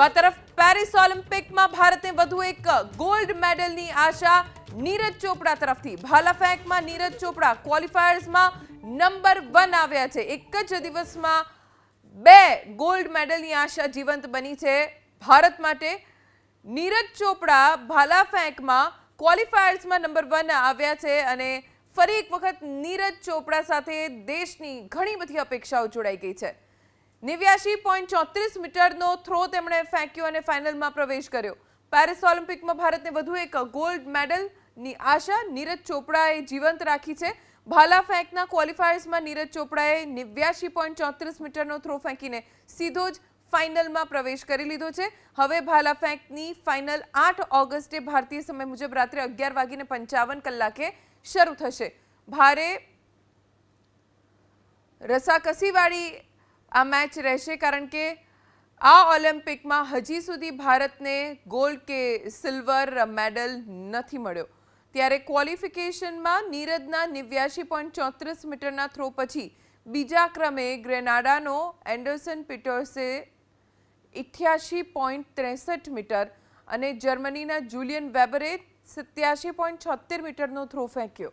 તો આ તરફ પેરિસ ઓલિમ્પિકમાં ભારતને વધુ એક ગોલ્ડ મેડલની આશા નીરજ ચોપડા તરફથી. ભાલા ફેંકમાં નીરજ ચોપડા ક્વોલિફાયર્સમાં નંબર 1 આવ્યા છે. એક જ દિવસમાં 2 ગોલ્ડ મેડલની આશા જીવંત બની છે ભારત માટે. નીરજ ચોપડા ભાલા ફેંકમાં ક્વોલિફાયર્સમાં નંબર 1 આવ્યા છે અને ફરી એક વખત નીરજ ચોપડા સાથે દેશની ઘણી બધી અપેક્ષાઓ જોડાઈ ગઈ છે. 89.34 મીટરનો થ્રો તેમણે ફેંક્યો અને ફાઇનલમાં પ્રવેશ કર્યો. પેરિસ ઓલિમ્પિકમાં ભારતને વધુ એક ગોલ્ડ મેડલની આશા નીરજ ચોપડાએ જીવંત રાખી છે. ભાલા ફેંકના ક્વોલિફાયર્સમાં નીરજ ચોપડાએ 89.34 મીટરનો થ્રો ફેંકીને સીધો જ ફાઇનલમાં પ્રવેશ કરી લીધો છે. હવે ભાલા ફેંકની ફાઇનલ 8 ઓગસ્ટે ભારતીય સમય મુજબ રાત્રે 11:55 શરૂ થશે. ભારે રસાકસીવાળી આ મેચ રહેશે કારણ કે આ ઓલિમ્પિકમાં હજી સુધી ભારતને ગોલ્ડ કે સિલ્વર મેડલ નથી મળ્યો. ત્યારે ક્વોલિફિકેશનમાં નીરજના 89.34 મીટરના થ્રો પછી બીજા ક્રમે ગ્રેનાડાનો એન્ડરસન પીટર્સે 88.63 મીટર અને જર્મનીના જુલિયન વેબરે 87.76 મીટરનો થ્રો ફેંક્યો.